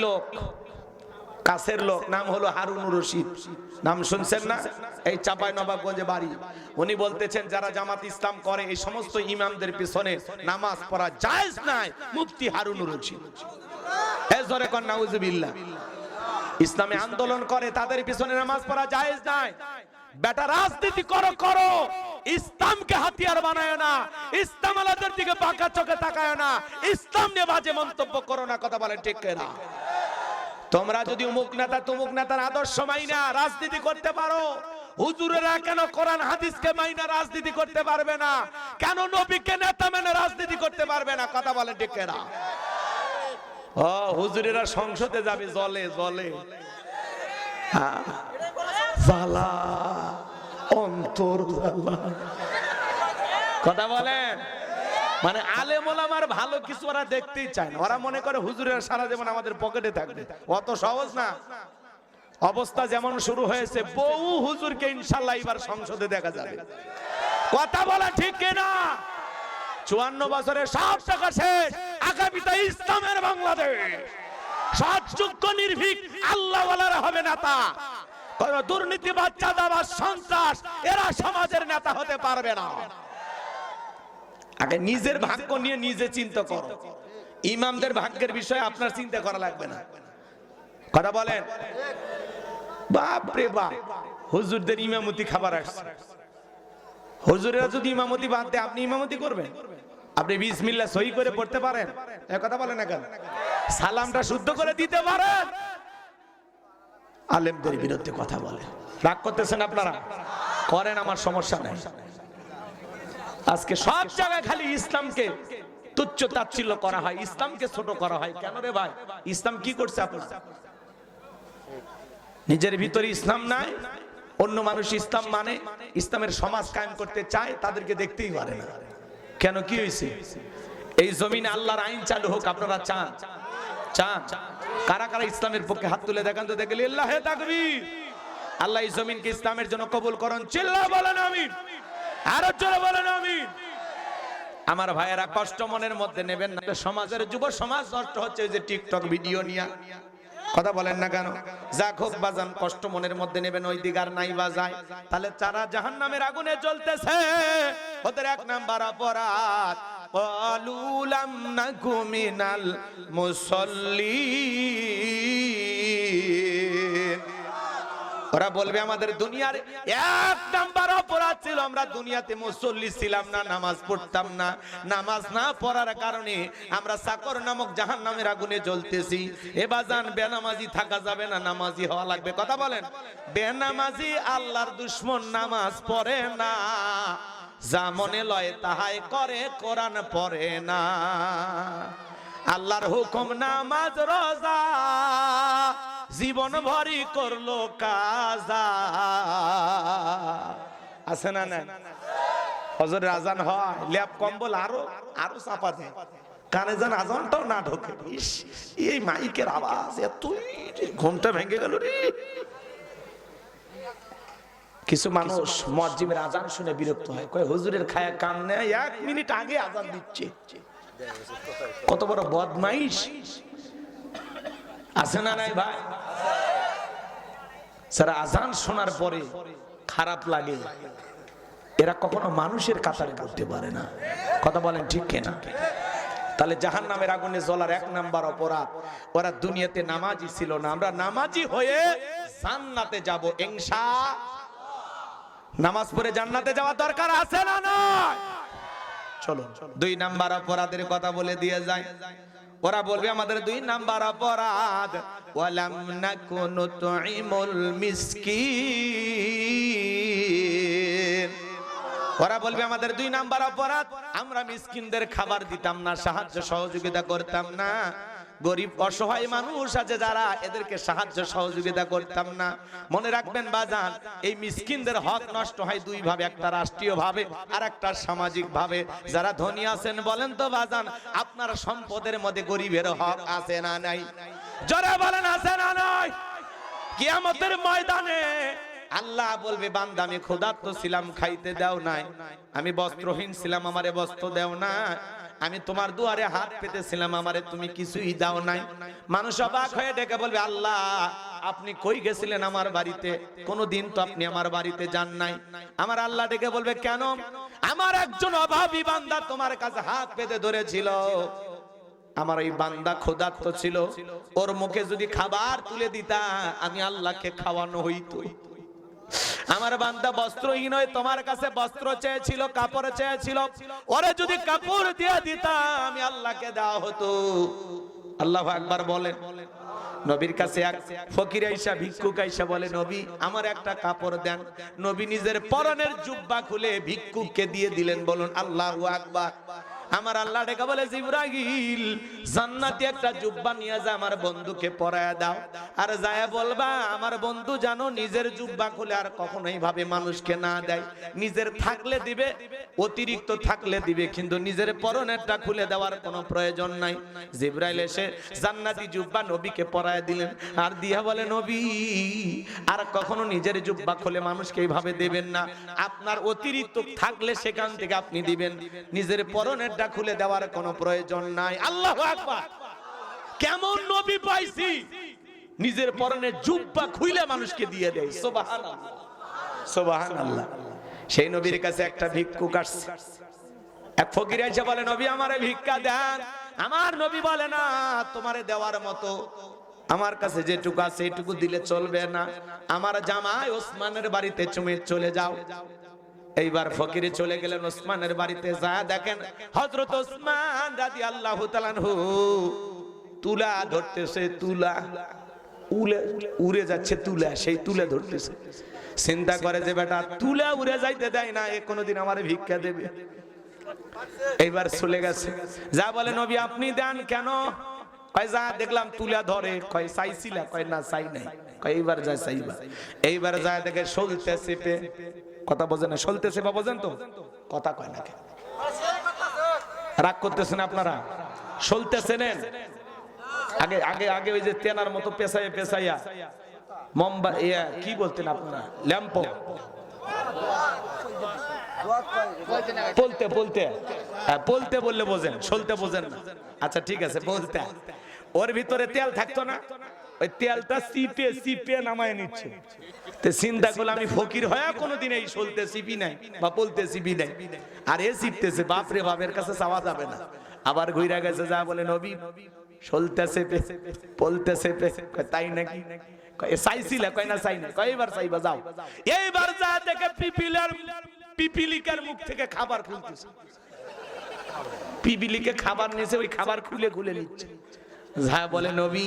লোক, কাছের লোক, নাম হলো হারুনুর রশিদ, নাম শুনছেন না? এই চাঁপাইনবাবগঞ্জে বাড়ি। উনি বলতেছেন যারা জামাত ইসলাম করে এই সমস্ত ইমামদের পিছনে নামাজ পড়া জায়েজ নাই, মুফতি হারুনুর রশিদ। এই জোরে কোন নাউজুবিল্লাহ। ইসলামে আন্দোলন করে তাদের পিছনে নামাজ পড়া জায়েজ নাই। বেটা রাজনীতি করো করো, ইসলামকে হাতিয়ার বানায় না, ইসলাম আলাদের দিকে বাঁকা চোখে তাকায় না, ইসলাম নিয়ে বাজে মন্তব্য করো না। কথা বলেন ঠিক কিনা? তোমরা যদি অমুক নেতা তমুক নেতার আদর্শ মাইনা রাজনীতি করতে পারো, হুজুরেরা কেন কোরআন হাদিসকে মাইনা রাজনীতি করতে পারবে না? কেন নবীকে নেতা মেনে রাজনীতি করতে পারবে না? কথা বলেন ঠিক কিনা? ও হুজুরেরা সংসদে যাবে জলে জলে, জ্বালা অন্তর জ্বালা। কথা বলেন, মানে আলেম ওলামার ভালো কিছু ওরা দেখতেই চায় না। ওরা মনে করে হুজুরের সারা জীবন আমাদের পকেটে থাকবে, অত সহজ না। অবস্থা যেমন শুরু হয়েছে, বহু হুজুরকে ইনশাআল্লাহ এবার সংসদে দেখা যাবে। কথা বলা ঠিক কিনা? 54 বছরের সব টাকা শেষ, আগামীতে ইসলামের বাংলাদেশ। সৎযোগ্য নির্ভীক আল্লাহওয়ালারা হবে নেতা, কোন দুর্নীতিবাজ চাঁদাবাজ সন্ত্রাস এরা সমাজের নেতা হতে পারবে না। আগে নিজের ভাগ্য নিয়ে নিজে চিন্তা করো, ইমামদের ভাগ্যের বিষয়ে আপনার চিন্তা করা লাগবে না। কথা বলেন। বাপ রে বাপ, হুজুরদের ইমামতি খাবার আসছে। হুজুরেরা যদি ইমামতি বাদ দেয়, আপনি ইমামতি করবেন? আপনি বিসমিল্লাহ সহি করে পড়তে পারেন? এই কথা বলেন না কেন? সালামটা শুদ্ধ করে দিতে পারেন? আলেমদের বিরুদ্ধে কথা বলে, রাগ করতেছেন আপনারা? করেন, আমার সমস্যা নাই। আজকে সব জায়গায় খালি ইসলামকে তুচ্ছ তাচ্ছিল্য করা হয়, ইসলামকে ছোট করা হয়। কেন রে ভাই? ইসলাম কি করছে আপনার? নিজের ভিতরে ইসলাম নাই, অন্য মানুষ ইসলাম মানে, ইসলামের সমাজ কায়েম করতে চায়, তাদেরকে দেখতেই পারে না। কেন, কি হয়েছে? এই জমিনে আল্লাহর আইন চালু হোক আপনারা চান? চান? কারা কারা ইসলামের পক্ষে হাত তুলে দেখান তো, দেখে লিল্লাহে তাকবীর। আল্লাহ এই জমিনকে ইসলামের জন্য কবুল করুন। চিল্লা বলেন আমিন, আরো জোরে বলেন আমিন। আমার ভাইয়েরা, কষ্ট মনের মধ্যে নেবেন না। সমাজের যুব সমাজ নষ্ট হচ্ছে যে টিকটক ভিডিও নিয়ে। কথা বলেন না কেন? যাক হোক বাজান, কষ্ট মনের মধ্যে নেবেন, ওই দিক আর নাই বাজায়। তাহলে যারা জাহান্নামের আগুনে জ্বলতেছে ওদের এক নাম্বার অপরাধ, ক্বালু লাম নাকু মিনাল মুসাল্লিন। ওরা বলবে আমাদের দুনিয়ার এক নাম্বার অপরাধ ছিল আমরা দুনিয়াতে মুসল্লি ছিলাম না, নামাজ পড়তাম না। নামাজ না পড়ার কারণে আমরা সাকর নামক জাহান্নামের আগুনে জ্বলতেছি। এ বাজান, বেনামাজি থাকা যাবে না, নামাজি হওয়া লাগবে। কথা বলেন। বেনামাজি আল্লাহর দুশমন, নামাজ পড়ে না, যা মনে লয় তাহাই করে, কোরআন পড়ে না। আল্লাহর হুকুম নামাজ রোজা, জীবন ভরি করলো কাজা। আছে না? না, ফজরের আজান হয়, ল্যাপ কম্বল আরো আরো চাপা দেয়, কানে যেন আজানটাও না ঢোকে। এই মাইকের আওয়াজ এতই, ঘুমটা ভেঙে গেল রে। কিছু মানুষ মুয়াজ্জিনের আজান শুনে বিরক্ত হয়, কয় হুজুরের খায়া কান নেয়, 1 মিনিট আগে আজান দিচ্ছে। কত বড় বদমাইশ! আছে না নাই ভাই? যারা আজান শোনার পরে খারাপ লাগে, এরা কখনো মানুষের কাতারে পড়তে পারে না। কথা বলেন ঠিক কিনা? তাহলে জাহান্নামের আগুনে জ্বলার এক নাম্বার অপরাধ, ওরা দুনিয়াতে নামাজি ছিল না। আমরা নামাজি হয়ে জান্নাতে যাব ইনশাআল্লাহ। নামাজ পড়ে জান্নাতে যাওয়া দরকার আছে না নয়? চলো 2 নাম্বার অপরাধের কথা বলে দিয়ে যায়। ওরা বলবে আমাদের 2 নাম্বার অপরাধ, ওয়ালাম নাকুনু তুইমুল মিসকিন। ওরা বলবে আমাদের 2 নাম্বার অপরাধ, আমরা মিসকিনদের খাবার দিতাম না, সাহায্য সহযোগিতা করতাম না। গরিব অসহায় মানুষ আছে যারা, এদেরকে সাহায্য সহযোগিতা করতাম না। মনে রাখবেন বাজান, এই মিসকিনদের হক নষ্ট হয় 2 ভাবে, একটা রাষ্ট্রীয় ভাবে আর একটা সামাজিক ভাবে। যারা ধনী আছেন বলেন তো বাজান, আপনার সম্পদের মধ্যে গরিবের হক আছে না নাই? জোরে বলেন, আছে না নাই? কিয়ামতের ময়দানে আল্লাহ বলবে, বান্দা আমি ক্ষুধার্ত ছিলাম, খাইতে দাও নাই, আমি বস্ত্রহীন ছিলাম, আমারে বস্ত্র দাও না, আমি তোমার দুয়ারে হাত পেতেছিলাম, আমারে তুমি কিছুই দাও নাই। মানুষ অবাক হয়ে ডেকে বলবে, আল্লাহ আপনি কই গেছিলেন আমার বাড়িতে? কোনদিন তো আপনি আমার বাড়িতে যান নাই। আমার আল্লাহ ডেকে বলবে, কেন? আমার একজন অভাবী বান্দা তোমার কাছে হাত পেতে ধরেছিল, আমার এই বান্দা ক্ষুধার্ত ছিল, ওর মুখে যদি খাবার তুলে দিতা আমি আল্লাহকে খাওয়ানো হইতো। আমার বান্দা বস্ত্রহীন হয়ে তোমার কাছে বস্ত্র চেয়েছিল, কাপড় চেয়েছিল, ওরে যদি কাপড় দিয়ে দিতা আমি আল্লাহকে দেওয়া হতো। আল্লাহু আকবার বলেন। নবীর কাছে এক ফকির আইসা, ভিক্ষুক আইসা বলে, নবী আমার একটা কাপড় দেন। নবী নিজের পরনের জুব্বা খুলে ভিক্ষুককে দিয়ে দিলেন। বলুন আল্লাহু আকবার। আমার আল্লাহ ডেকে বলে, জিবরাইল জান্নাতি একটা জুব্বা নিয়ে যা, আমার বন্ধুকে পরায়া দাও। আর যায় বলবা, আমার বন্ধু জানো নিজের জুব্বা খুলে আর কখনোই ভাবে মানুষকে না দেয়। নিজের থাকলে দিবে, অতিরিক্ত থাকলে দিবে, কিন্তু নিজের পরনেরটা খুলে দেওয়ার কোনো প্রয়োজন নাই। জিবরাইল এসে জান্নাতি জুব্বা নবীকে পরায়া দিলেন, আর দিয়া বলে, নবী আর কখনো নিজের জুব্বা খুলে মানুষকে এইভাবে দেবেন না। আপনার অতিরিক্ত থাকলে সেখান থেকে আপনি দিবেন, নিজের পরনের খুলে দেওয়ার কোনো প্রয়োজন নাই। আল্লাহু আকবার। কেমন নবী পাইছি, নিজের পরনের জুব্বা খুলে মানুষকে দিয়ে দেয়। সুবহানাল্লাহ, সুবহানাল্লাহ। সেই নবীর কাছে একটা ভিক্ষুক আসছে। এক ফকির এসে বলে, নবী আমারে ভিক্ষা দেন। আমার নবী বলে, না তোমারে দেওয়ার মতো আমার কাছে যেটুকু আছে এটুকু দিলে চলবে না। আমার জামাই ওসমানের বাড়িতে তুমি চলে যাও। এইবার ফকিরে চলে গেলেন ওসমানের বাড়িতে। যা দেখেন হযরত ওসমান রাদিয়াল্লাহু তাআলা আনহু তুলা ধরতেছে, তুলা উড়ে যাচ্ছে, তুলা সেই তুলা ধরতেছে। চিন্তা করে যে বেটা তুলা উড়ে যাইতে দেয় না, এ কোনোদিন আমারে ভিক্ষা দেবে। এইবার চলে গেছে, যা বলে, নবী আপনি দেন কেন? কয় যা দেখলাম তুলা ধরে। কয় চাইছিলা? কয় না চাই নাই। কয় এইবার যা চাইবা। এইবার যা দেখে সলতে চেপে, কথা বোঝেন না, সলতে চেপে বোঝেন তো? কথা কয় না, রাগ করতেছেন আপনারা? সলতেছেন আগে আগে আগে ওই যে তেনার মতো পেছাইয়া পেছাইয়া মম্বা কি বলতেন আপনারা, ল্যাম্পো বলতে বলতে, হ্যাঁ বলতে বললে বোঝেন, সলতে বোঝেন না। আচ্ছা ঠিক আছে, বলতে। ওর ভিতরে তেল থাকতো না, ওই তেলটা চিপে চিপে নামায় নিচ্ছে। তো চিন্তা করলে আমি ফকির হয়ে কোনোদিন এই সলতে চিপি নাই বা বলতে চিপি নাই, আর এ চিপতেছে, বাপরে বাপের কাছে চাওয়া যাবে না। আবার ঘুরে গেছে, যা বলে, নবী সলতে চেপে বলতে চেপে। তাই নাকি? চাইছিলা? কয় না চাই না। কয় এবার চাইবা, যাও। এইবার যা দেখে পিপিলিকার মুখ থেকে খাবার খুলতেছে। পিপিলিকে খাবার নিয়েছে, ওই খাবার খুলে খুলে নিচ্ছে। যা বলে, নবী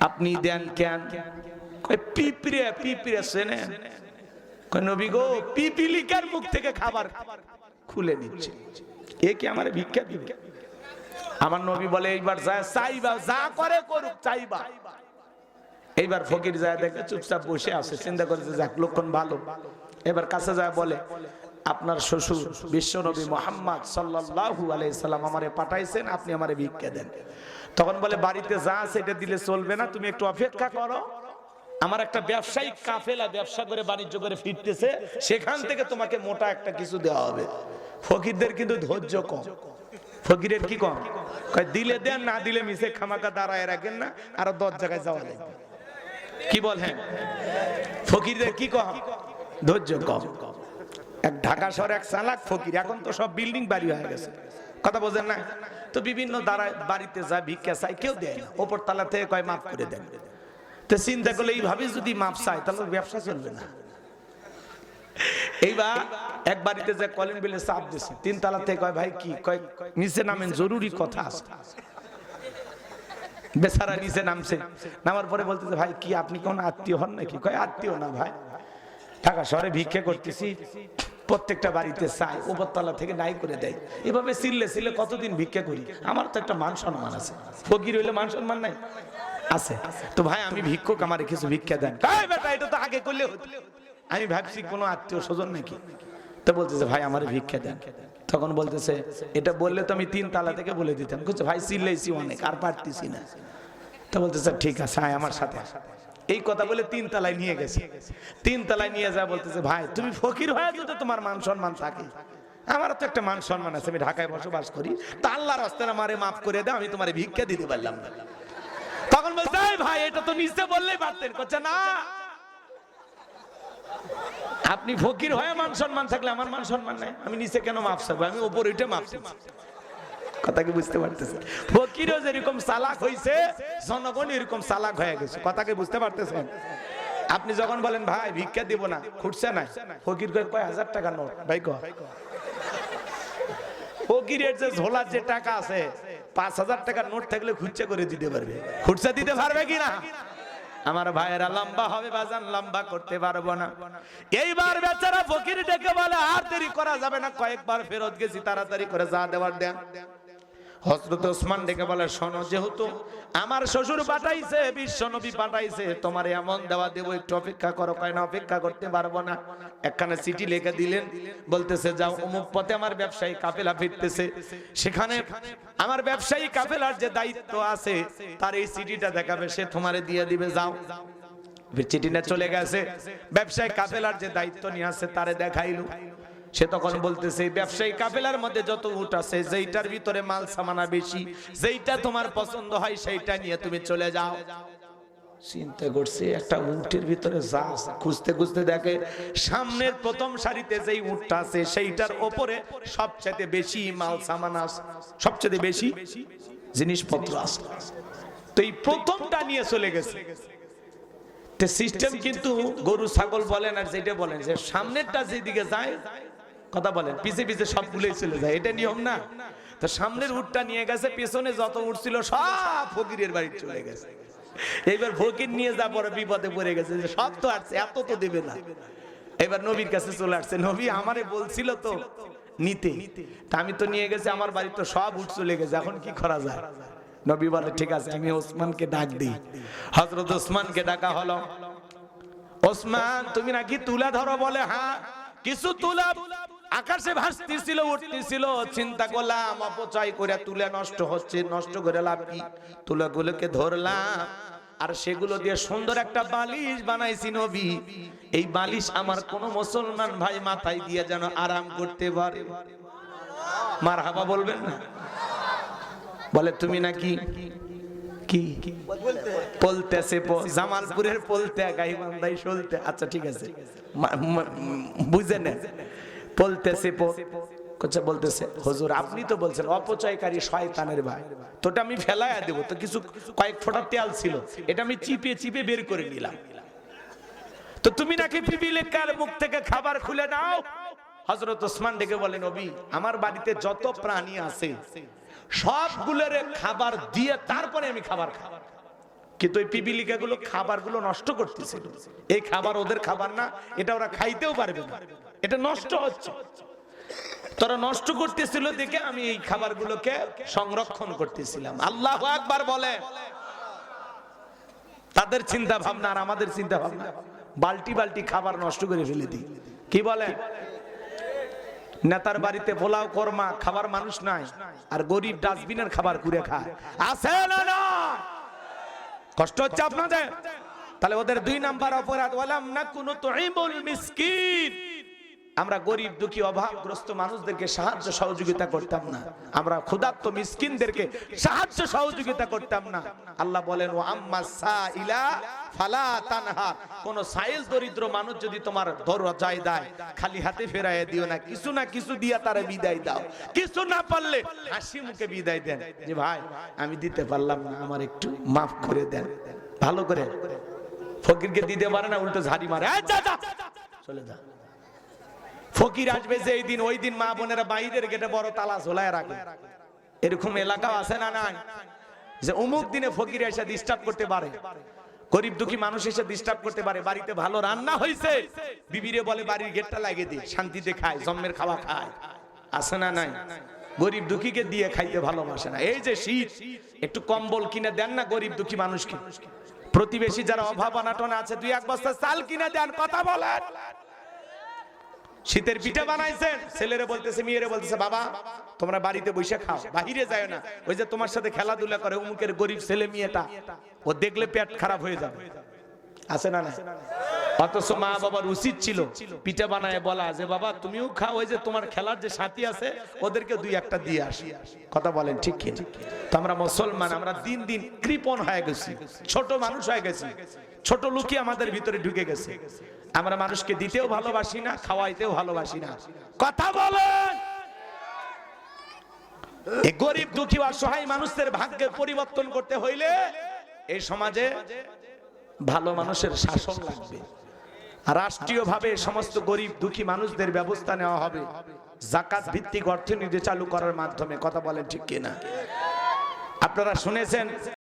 আপনি দেন কেন? কয় পিঁপড়ে, পিঁপড়ে চেনেন? কয় নবী গো পিপিলিকার মুখ থেকে খাবার খুলে নিচ্ছে, এ কি আমার ভিক্ষা দিবে? আমার নবী বলে, এইবার যা চাইবা, যা করে করুক, চাইবা। এইবার ফকির যায় দেখে চুপচাপ বসে আছে, চিন্তা করেছে যাক লক্ষণ ভালো। এবার কাছে যায় বলে, আপনার শ্বশুর বিশ্বনবী মুহাম্মদ সাল্লাল্লাহু আলাইহি সাল্লাম আমারে পাঠাইছেন, আপনি আমারে ভিক্ষা দেন। তখন বলে, বাড়িতে যা আছে এটা দিলে চলবে না, তুমি একটু অপেক্ষা করো। আমার একটা ব্যবসায়িক কাফেলা ব্যবসা করে বাণিজ্য করে ফিরতেছে, সেখান থেকে তোমাকে মোটা একটা কিছু দেওয়া হবে। ফকিরদের কিন্তু ধৈর্য কম। ফকিরের কি কম? কয় দিলে দেন, না দিলে মিছে খামাকা দাঁড়ায় রাখেন না, আরো 10 জায়গায় যাওয়া লাগবে। কি বলেন? ফকিরদের কি কম? ধৈর্য কম। এক ঢাকা শহরে এক চালাক ফকির, এখন তো সব বিল্ডিং বাড়ি হয়ে গেছে, কথা বোঝেন না? তো বিভিন্ন দাঁড়ায় বাড়িতে যায় ভিক্ষা চাই, কেউ দেয় না। ওপর তালা থেকে কয় মাফ করে দেন। তো চিন্তা করলে এইভাবে যদি মাপ চাই তাহলে ব্যবসা চলবে না। এইবার এক বাড়িতে যে কলিং বেলে চাপ দিছে, 3 তলা থেকে কয় ভাই কি? কয় নিচে নামেন, জরুরি কথা আছে। বেচারা নিচে নামছে, নামার পরে বলতেছে, ভাই কি আপনি কোন আত্মীয় হন নাকি? কয় আত্মীয় না ভাই, ঢাকা শহরে ভিক্ষা করতেছি, প্রত্যেকটা বাড়িতে চাই, উপরতলা থেকে নাই করে দেয়। এভাবে চিল্লে চিল্লে কতদিন ভিক্ষা করি, আমার তো একটা মান সম্মান আছে। ফকির হইলে মান সম্মান নাই? আছে। তো ভাই আমি ভিক্ষুক, আমার কিছু ভিক্ষা দেন। বেটা এটা তো আগে করলে হতো। আমি ভাবছি কোনো আত্মীয় স্বজন নাকি। তো বলতেছে, ভাই আমার ভিক্ষা দেন। তখন বলতেছে, এটা বললে তো আমি 3 তলা থেকে বলে দিতাম। বলছে, ভাই চিল্লাইছি অনেক, আর পারতেছি না। তো বলতেছে, ঠিক আছে আয় আমার সাথে। এই কথা বলে 3 তলায় নিয়ে গেছে। 3 তলায় নিয়ে যা বলতেছে, ভাই তুমি ফকির হয়ে যদি তোমার মান সম্মান থাকে, আমার তো একটা মান সম্মান আছে, আমি ঢাকায় বসবাস করি, তা আল্লাহর রাস্তায় আমারে মাফ করে দাও, আমি তোমারে ভিক্ষা দিতে পারলাম না। তখন বলছে ভাই এটা তো নিচে বললেই পারতেন। করছে না, আপনি ফকির হয়ে মান সম্মান থাকলে আমার মান সম্মান নাই, আমি নিচে কেন মাপ চাইবো, আমি উপরে উঠে মাপ চাইবো। কথা কি বুঝতে পারতেছেন? ফকিরও যেরকম চালাক হইছে, জনগণ এরকম চালাক হয়ে গেছে। কথা কি বুঝতে পারতেছেন? আপনি যখন বলেন ভাই ভিক্ষা দিব না, খুঁজছে না, ফকির কয় 1000 টাকা নোট ভাই কয়। ফকিরের যে ঝোলার যে টাকা আছে 5000 টাকার নোট থাকলে খুঁজছে করে দিতে পারবে, খুঁজছে দিতে পারবে কিনা? আমার ভাইয়েরা লম্বা হবে বাজান, লম্বা করতে পারবো না। এইবার বেচারা ফকির ডেকে বলে আর দেরি করা যাবে না, কয়েকবার ফেরত গেছি, তাড়াতাড়ি করে যা দেওয়ার দেন। হযরত ওসমান ডেকে বলে শোনো, যেহেতু আমার শ্বশুর পাঠাইছে, বিশ্ব নবী পাঠাইছে, তোমার এমন দেওয়া দেব, একটু অপেক্ষা করো। কয় না, অপেক্ষা করতে পারবো না। একখানে চিঠি লিখে দিলেন, বলতেছে যাও অমুক পথে আমার ব্যবসায়ী কাফেলা ফিরতেছে, সেখানে আমার ব্যবসায়ী কাফেলার যে দায়িত্ব আছে তার এই চিঠিটা দেখাবে, সে তোমারে দিয়ে দিবে, যাও। চিঠি নিয়ে চলে গেছে, ব্যবসায়ী কাফেলার যে দায়িত্ব নিয়ে আছে তারে দেখাইলো। সে তখন বলতেছে ব্যবসায়ী কাফেলার মধ্যে যত উট আছে, যেইটার ভিতরে মাল সামানা বেশি, যেইটা তোমার পছন্দ হয় সেইটা নিয়ে তুমি চলে যাও। চিন্তা করছে একটা উটের ভিতরে যা খুঁজতে খুঁজতে দেখে সামনের প্রথম সারিতে যেই উটটা আছে সেইটার উপরে সবচেয়ে বেশি মাল সামানা আছে, সবচেয়ে বেশি জিনিসপত্র আছে। তো এই প্রথমটা নিয়ে চলে গেছে। সিস্টেম কিন্তু গরু ছাগল বলেন আর যেটা বলেন, যে সামনেরটা যেদিকে যায়, কথা বলেন, পিছে পিছে সবগুলোই চলে যায়, এটা নিয়ম না? তো সামনের উটটা নিয়ে গেছে, পেছনে যত উট ছিল সব ফকিরের বাড়ি চলে গেছে। এইবার ফকির নিয়ে যা পরে বিপদে পড়ে গেছে, যে সব তো আসছে, এত তো দেবে না। এবার নবীর কাছে চলে আসছে, নবী আমারে বলছিল তো নিতে, তা আমি তো নিয়ে গেছি, আমার বাড়ি তো সব উট চলে গেছে, এখন কি করা যায়? নবী বলে ঠিক আছে, আমি ওসমানকে ডাক দিই। হযরত ওসমানকে ডাকা হলো। ওসমান তুমি নাকি তুলা ধরো? বলে হ্যাঁ, কিছু তুলা আকাশে ভাসতেছিল, উঠতেছিল, চিন্তা করলাম অপচয় করে তুলে নষ্ট হচ্ছে, নষ্ট করে লাভ কি, তুলাগুলোকে ধরলাম আর সেগুলো দিয়ে সুন্দর একটা বালিশ বানাইছি নবী। এই বালিশ আমার কোন মুসলমান ভাই মাথায় দিয়ে যেন আরাম করতে পারে। মারহাবা বলবেন না? বলে তুমি নাকি কি বলতেছে, জামালপুরের বলতে গাইবান্ধাই চলতে, আচ্ছা ঠিক আছে বুঝে নেন, বলতেছে বলতেছে হুজুর আপনি তো বলছেন অপচয়কারী শয়তানের ভাই, তোটা আমি ফেলাইয়া দেব, তো কিছু কয়েক ফোঁটা তেল ছিল, এটা আমি চিপে চিপে বের করে নিলাম, তো তুমি নাকি পিপিলিকার মুখ থেকে খাবার খুলে নাও। হযরত ওসমান ডেকে বলেন নবী আমার বাড়িতে যত প্রাণী আছে সবগুলোর খাবার দিয়ে তারপরে আমি খাবার খাই, কিন্তু ওই পিপিলিকাগুলো খাবারগুলো নষ্ট করতেছিল। এই খাবার ওদের খাবার না, এটা ওরা খাইতেও পারবে না, এটা নষ্ট হচ্ছে। তোরা নষ্ট করতেছিল দেখে আমি এই খাবারগুলোকে সংরক্ষণ করতেছিলাম। আল্লাহু আকবার বলে। তাদের চিন্তা ভাবনা আর আমাদের চিন্তা ভাবনা, বালতি বালতি খাবার নষ্ট করে ফেলে দিই। কি বলে? নেতার বাড়িতে পোলাও কর্মা খাবার মানুষ নাই, আর গরিব ডাস্টবিনের খাবার কুড়ে খায়, আছে না না? কষ্ট হচ্ছে আপনাদের? তাহলে ওদের 2 নাম্বার অপরাধ, ওয়ালাম নাকুনু তুইমুল মিসকিন, আমরা গরিব দুঃখী অভাবগ্রস্ত মানুষদেরকে সাহায্য সহযোগিতা করতাম না, আমরা ক্ষুধার্ত মিসকিনদেরকে সাহায্য সহযোগিতা করতাম না। আল্লাহ বলেন ওয়া আম্মাস সাইলা ফালা তানহা, কোন সাইল দরিদ্র মানুষ যদি তোমার দরজায় দেয় খালি হাতে ফেরাইয়া দিও না, কিছু না কিছু দিয়া তারে বিদায় দাও, কিছু না পারলে হাসি মুখে বিদায় দেন, যে ভাই আমি দিতে পারলাম না, আমার একটু মাফ করে দেন। ভালো করে ফকিরকে দিতে পারে না, উল্টো ঝাড়ি মারে, যা যা চলে যা। ফকির আসবে যে এই দিন, ওই দিন মা বোনেরা বাইরের গেটে বড় তালা ঝোলায় রাখে। এরকম এলাকা আছে না নাই, যে অমুক দিনে ফকির এসে ডিস্টার্ব করতে পারে, গরিব দুঃখী মানুষ এসে ডিস্টার্ব করতে পারে। বাড়িতে ভালো রান্না হয়েছে, বিবিরে বলে বাড়ির গেটটা লাগিয়ে দি, শান্তিতে খায়, জম্মের খাওয়া খায়, আছে না নাই? গরিব দুঃখীকে দিয়ে খাইতে ভালোবাসে না। এই যে শীত, একটু কম্বল কিনে দেন না গরিব দুঃখী মানুষকে। প্রতিবেশী যারা অভাব অনাটন আছে 2-1 বস্তা চাল কিনে দেন, কথা বলেন। শীতের পিঠা বানাইছেন, ছেলেরে বলতেছে মেয়েরে বলতেছে বাবা তোমরা বাড়িতে বসে খাও, বাহিরে যায় না, ওই যে তোমার সাথে খেলাধুলা করে অমুকের গরিব ছেলে মেয়েটা, ও দেখলে পেট খারাপ হয়ে যাবে, আছে না না? অথচ মা বাবার উচিত ছিল পিঠা বানায় বলা যে বাবা তুমিও খাও, ওই যে তোমার খেলার যে সাথী আছে ওদেরকে দুই একটা দিয়ে আসি। কথা বলেন ঠিক কি? তো আমরা মুসলমান, আমরা দিন দিন কৃপণ হয়ে গেছি, ছোট মানুষ হয়ে গেছি, ছোট লোকই আমাদের ভিতরে ঢুকে গেছে। আমরা মানুষকে দিতেও ভালোবাসি না, খাওয়াইতেও ভালোবাসি না। কথা বলেন। এই গরিব দুঃখী অসহায় মানুষদের ভাগ্যের পরিবর্তন করতে হইলে এই সমাজে ভালো মানুষের শাসন লাগবে। রাষ্ট্রীয়ভাবে সমস্ত গরিব দুঃখী মানুষদের ব্যবস্থা নেওয়া হবে যাকাত ভিত্তিক অর্থনীতি চালু করার মাধ্যমে। কথা বলেন ঠিক কিনা? আপনারা শুনেছেন